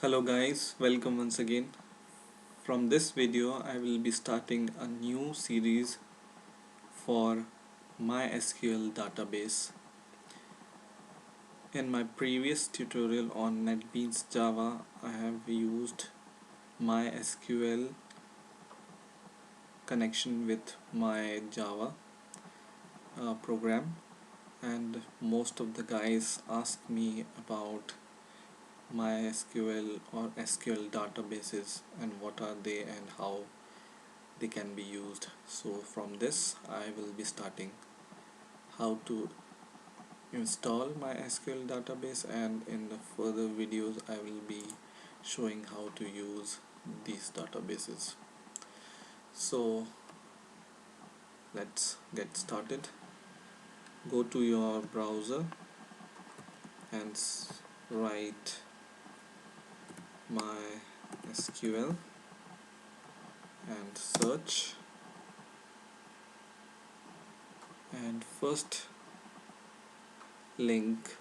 Hello guys, welcome once again. From this video I will be starting a new series for MySQL database. In my previous tutorial on NetBeans Java, I have used MySQL connection with my Java program, and most of the guys ask me about MySQL or SQL databases and what are they and how they can be used. So from this I will be starting how to install my SQL database, and in the further videos I will be showing how to use these databases. So let's get started. Go to your browser and write MySQL and search, and first link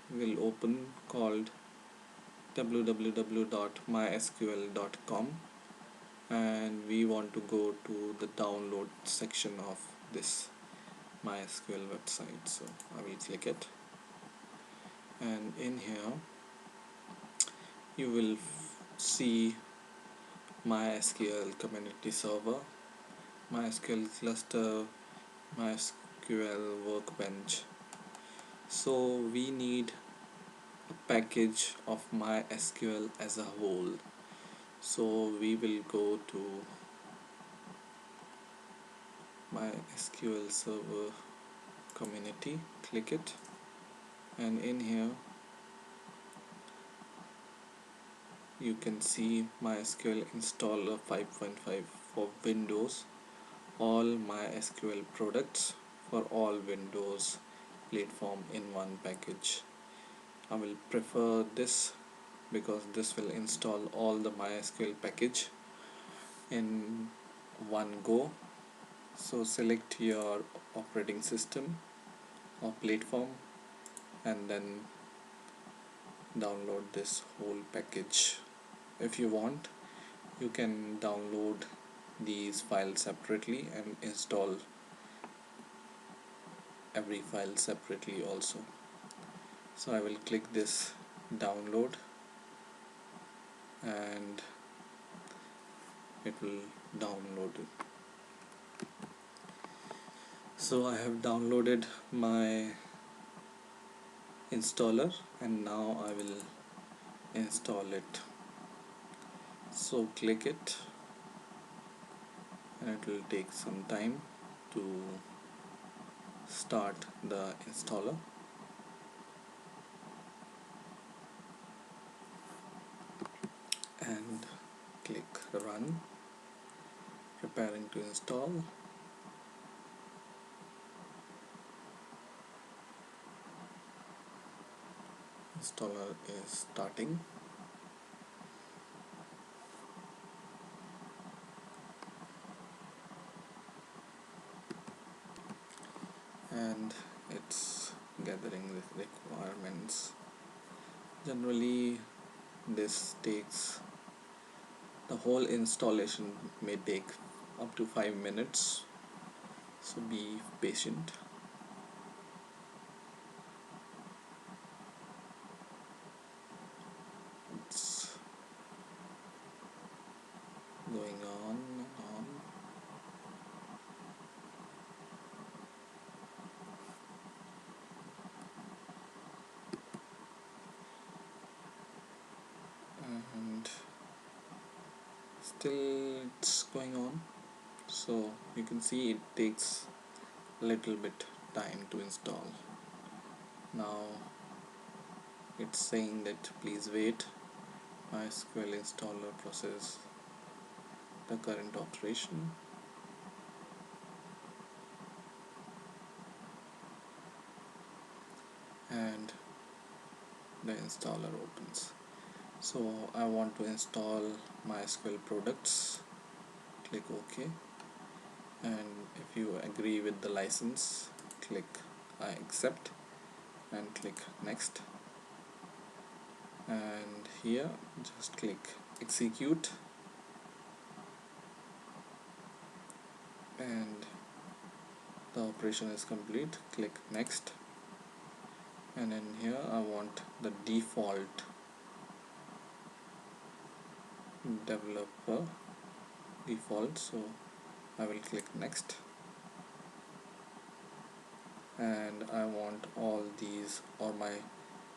will open called www.mysql.com, and we want to go to the download section of this MySQL website. So I will click it, and in here you will see MySQL community server, MySQL cluster, MySQL workbench. So we need a package of MySQL as a whole. So we will go to MySQL server community, click it, and in here you can see MySQL installer 5.5 for Windows, all MySQL products for all Windows platform in one package. I will prefer this because this will install all the MySQL package in one go. So select your operating system or platform and then download this whole package. If you want, you can download these files separately and install every file separately also. So I will click this download and it will download it. So I have downloaded my installer and now I will install it. So click it and it will take some time to start the installer. And click run. Preparing to install. Installer is starting. And it's gathering the requirements. Generally this takes, the whole installation may take up to 5 minutes, so be patient. It's going on and on. And still it's going on, so you can see it takes a little bit time to install. Now it's saying that please wait, MySQL installer process the current operation. And the installer opens. So I want to install MySQL products, click OK, and if you agree with the license, click I accept and click next, and here just click execute, and the operation is complete. Click next, and in here I want the default developer default, so I will click next, and I want all these, or my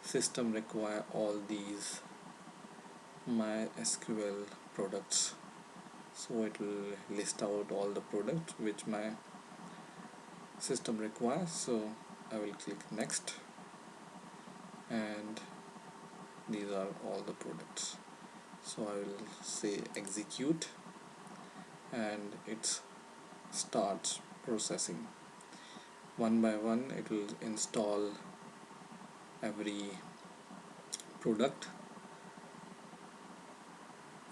system require all these MySQL products, so it will list out all the products which my system requires. So I will click next, and these are all the products. So I will say execute, and it starts processing. One by one it will install every product.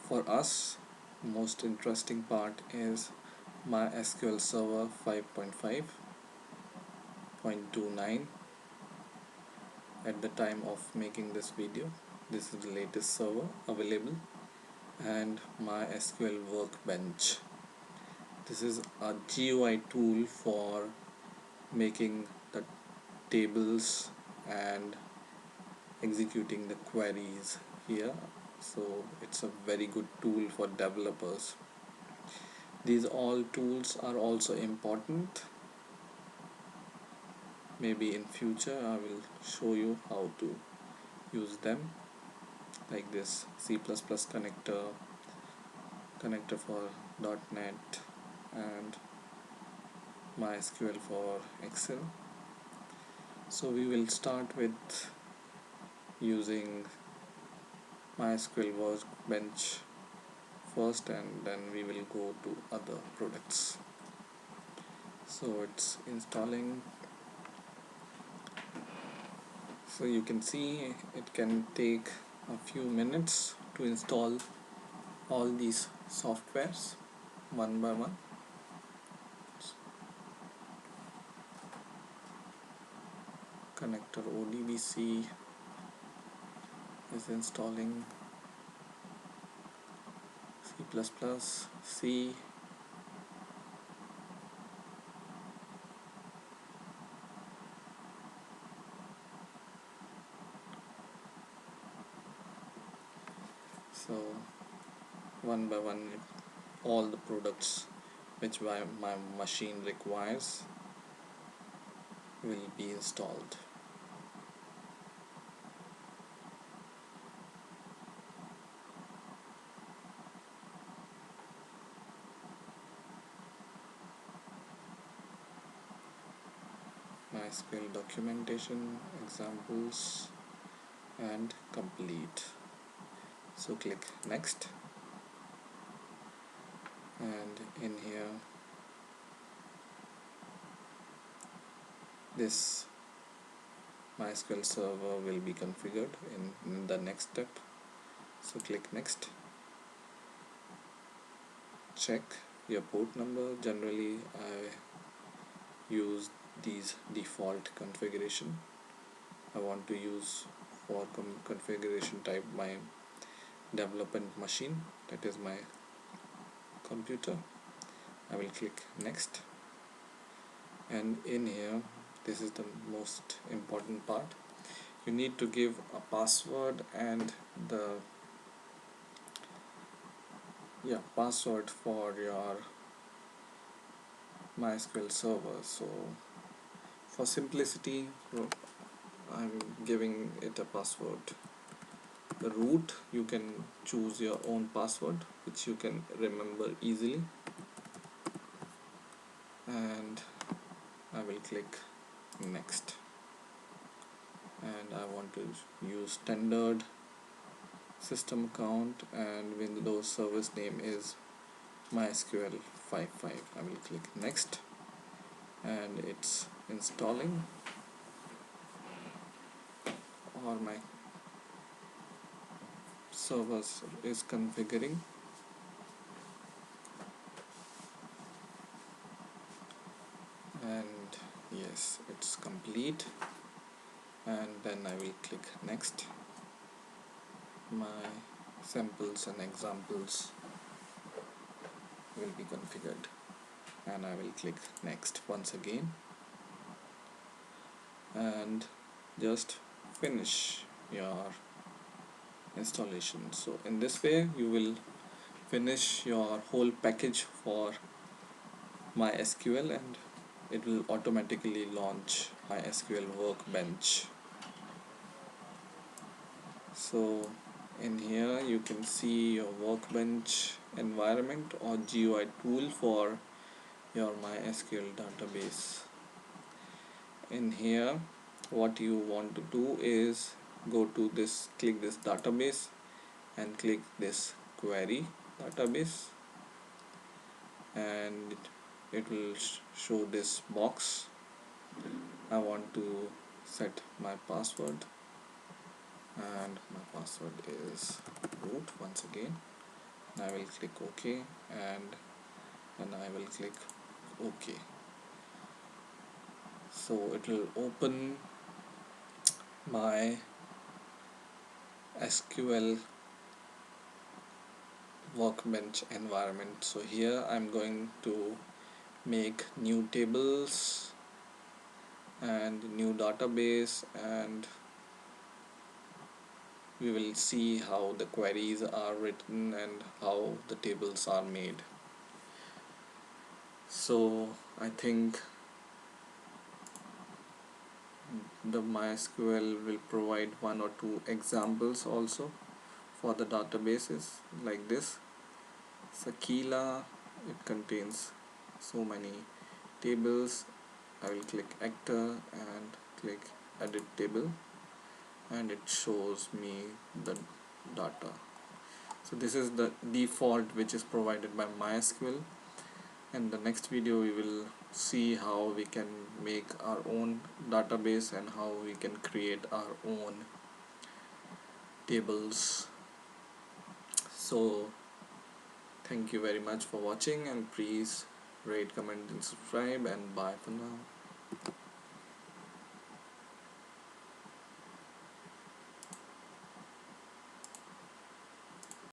For us, most interesting part is MySQL Server 5.5.29. At the time of making this video, this is the latest server available, and MySQL Workbench. This is a GUI tool for making the tables and executing the queries here. So it's a very good tool for developers. These all tools are also important. Maybe in future I will show you how to use them, like this C++ connector for .NET, and MySQL for Excel. So we will start with using MySQL Workbench first, and then we will go to other products. So it's installing. So you can see it can take a few minutes to install all these softwares one by one. Connector ODBC is installing, C++, C, so one by one all the products which my machine requires will be installed. MySQL documentation, examples, and complete. So click next, and in here this MySQL server will be configured in the next step. So click next. Check your port number. Generally I use these default configuration. I want to use for configuration type my development machine, that is my computer. I will click next, and in here this is the most important part. You need to give a password and the password for your MySQL server. So for simplicity I'm giving it a password. The root, you can choose your own password which you can remember easily, and I will click next, and I want to use standard system account, and Windows service name is MySQL 5.5. I will click next, and it's installing, or my server is configuring. And yes, it's complete, and then I will click next. my samples and examples will be configured, and I will click next once again and just finish your installation. So in this way you will finish your whole package for MySQL, and it will automatically launch MySQL Workbench. So in here you can see your Workbench environment or GUI tool for your MySQL database. In here what you want to do is go to this, click this database and click this query database, and it will show this box. I want to set my password, and my password is root once again. I will click OK, and then I will click OK. So it will open my SQL Workbench environment. So here I'm going to make new tables and new database, and we will see how the queries are written and how the tables are made. So I think the MySQL will provide one or two examples also for the databases like this. Sakila, it contains so many tables. I will click actor and click edit table, and it shows me the data. So this is the default which is provided by MySQL. In the next video we will see how we can make our own database and how we can create our own tables. So thank you very much for watching, and please rate, comment and subscribe, and bye for now.